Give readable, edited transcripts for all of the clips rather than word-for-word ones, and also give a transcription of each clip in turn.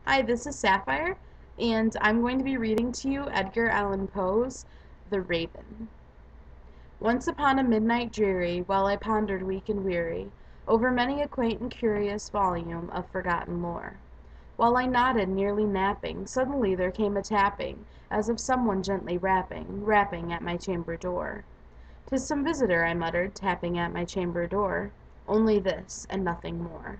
Hi, this is Safire, and I'm going to be reading to you Edgar Allan Poe's The Raven. Once upon a midnight dreary, while I pondered weak and weary over many a quaint and curious volume of forgotten lore, while I nodded, nearly napping, suddenly there came a tapping, as of someone gently rapping at my chamber door. "'Tis some visitor," I muttered, tapping at my chamber door. "Only this, and nothing more."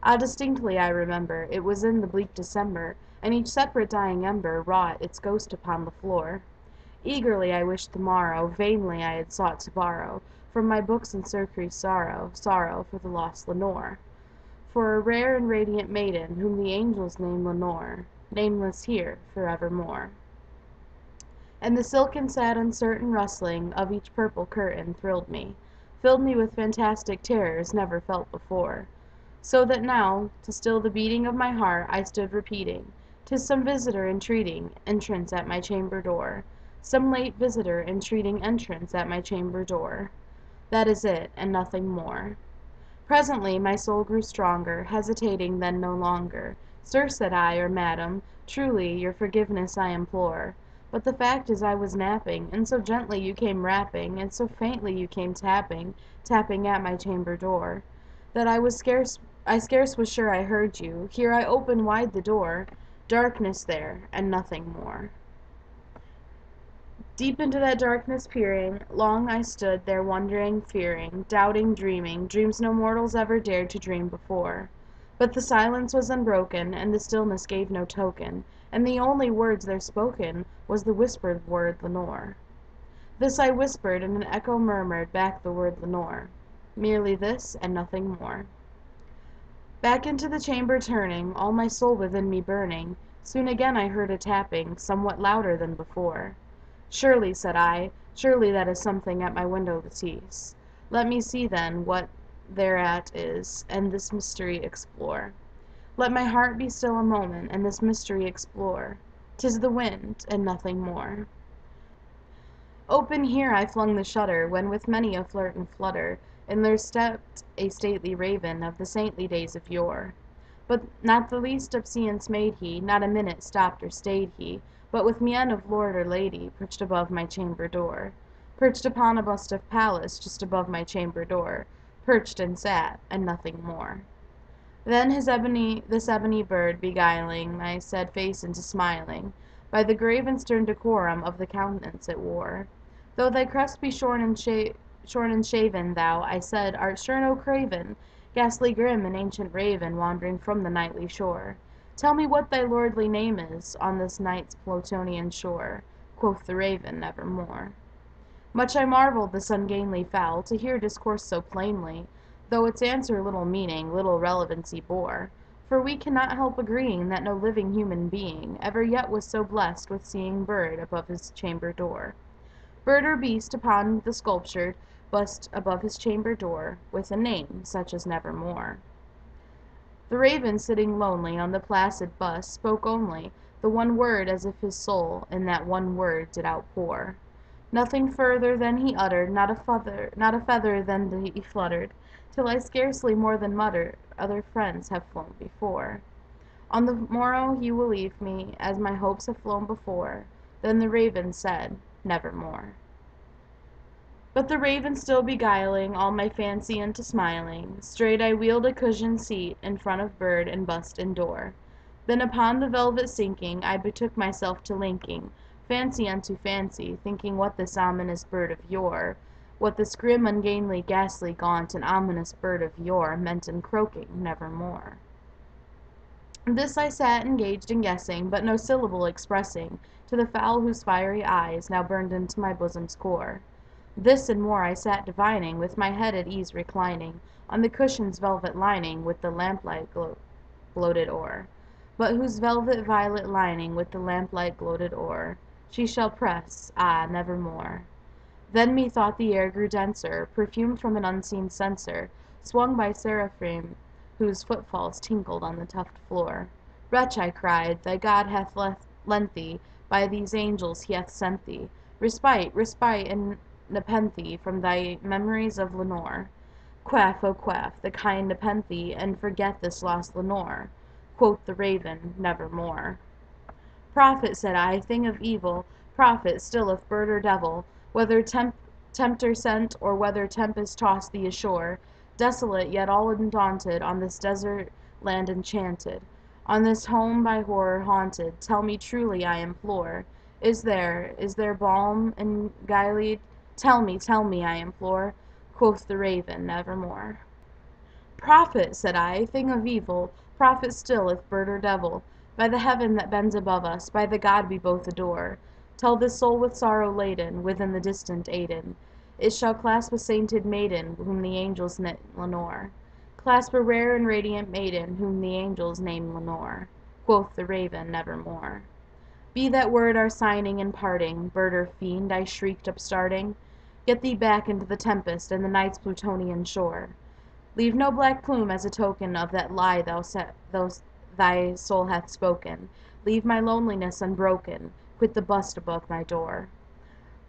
Ah, distinctly I remember, it was in the bleak December, and each separate dying ember wrought its ghost upon the floor. Eagerly I wished the morrow, vainly I had sought to borrow from my books and surcease sorrow for the lost Lenore, for a rare and radiant maiden whom the angels name Lenore, nameless here forevermore. And the silken, sad, uncertain rustling of each purple curtain thrilled me, filled me with fantastic terrors never felt before. So that now, to still the beating of my heart, I stood repeating, "'Tis some visitor entreating entrance at my chamber door, some late visitor entreating entrance at my chamber door." That is it, and nothing more. Presently my soul grew stronger, hesitating then no longer. "Sir," said I, "or madam, truly your forgiveness I implore. But the fact is I was napping, and so gently you came rapping, and so faintly you came tapping at my chamber door, that I scarce was sure I heard you. Here I opened wide the door. Darkness there, and nothing more." Deep into that darkness peering, long I stood there wondering, fearing, doubting, dreaming, dreams no mortals ever dared to dream before. But the silence was unbroken, and the stillness gave no token, and the only words there spoken was the whispered word Lenore. This I whispered, and an echo murmured back the word Lenore. Merely this, and nothing more. Back into the chamber turning, all my soul within me burning, soon again I heard a tapping, somewhat louder than before. "Surely," said I, "surely that is something at my window lattice. Let me see then what thereat is, and this mystery explore. Let my heart be still a moment, and this mystery explore. 'Tis the wind, and nothing more." Open here I flung the shutter, when with many a flirt and flutter in there stepped a stately raven of the saintly days of yore. But not the least obseance made he, not a minute stopped or stayed he, but with mien of lord or lady perched above my chamber door, perched upon a bust of Pallas just above my chamber door, perched and sat, and nothing more. Then this ebony bird, beguiling my sad face into smiling, by the grave and stern decorum of the countenance it wore. "Though thy crest be shorn and shaven, thou," I said, "art sure no craven, ghastly grim and ancient raven wandering from the nightly shore. Tell me what thy lordly name is on this night's Plutonian shore." Quoth the raven, "Nevermore." Much I marveled this ungainly fowl to hear discourse so plainly, though its answer little meaning, little relevancy bore. For we cannot help agreeing that no living human being ever yet was so blessed with seeing bird above his chamber door. Bird or beast upon the sculptured bust above his chamber door, with a name such as Nevermore. The raven, sitting lonely on the placid bust, spoke only the one word, as if his soul in that one word did outpour. Nothing further then he uttered, not a feather then he fluttered, till I scarcely more than muttered, "Other friends have flown before. On the morrow he will leave me, as my hopes have flown before." Then the raven said, "Nevermore." But the raven still beguiling all my fancy into smiling, straight I wheeled a cushioned seat in front of bird and bust and door. Then upon the velvet sinking, I betook myself to linking fancy unto fancy, thinking what this ominous bird of yore, what this grim, ungainly, ghastly, gaunt, and ominous bird of yore meant in croaking "Nevermore." This I sat engaged in guessing, but no syllable expressing to the fowl whose fiery eyes now burned into my bosom's core. This and more I sat divining, with my head at ease reclining on the cushion's velvet lining, with the lamplight gloated o'er, but whose velvet violet lining with the lamplight gloated o'er she shall press, ah, nevermore. Then methought the air grew denser, perfumed from an unseen censer, swung by seraphim whose footfalls tinkled on the tufted floor. "Wretch," I cried, "thy God hath lent thee, by these angels he hath sent thee, respite, and nepenthe from thy memories of Lenore. Quaff, oh quaff, the kind nepenthe, and forget this lost Lenore. Quoth the raven, "Nevermore." "Prophet," said I, "thing of evil, prophet still if bird or devil, whether tempter sent, or whether tempest tossed thee ashore, desolate yet all undaunted, on this desert land enchanted, on this home by horror haunted, tell me truly, I implore, is there balm in Gilead? Tell me, I implore." Quoth the raven, "Nevermore." "Prophet," said I, "thing of evil, prophet still if bird or devil, by the heaven that bends above us, by the God we both adore, tell this soul with sorrow laden, within the distant Aidenn, it shall clasp a sainted maiden, whom the angels name Lenore. Clasp a rare and radiant maiden, whom the angels name Lenore." Quoth the raven, "Nevermore." "Be that word our signing and parting, bird or fiend," I shrieked, upstarting. "Get thee back into the tempest, and the night's Plutonian shore. Leave no black plume as a token of that lie thy soul hath spoken. Leave my loneliness unbroken. Quit the bust above my door.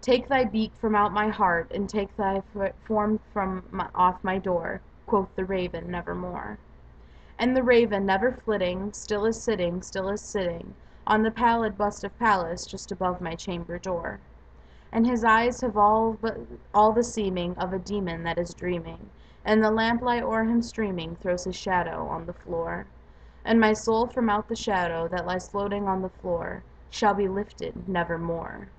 Take thy beak from out my heart, and take thy form from off my door." Quoth the raven, "Nevermore." And the raven, never flitting, still is sitting, on the pallid bust of Pallas, just above my chamber door. And his eyes have all the seeming of a demon that is dreaming, and the lamplight o'er him streaming throws his shadow on the floor. And my soul from out the shadow that lies floating on the floor shall be lifted nevermore.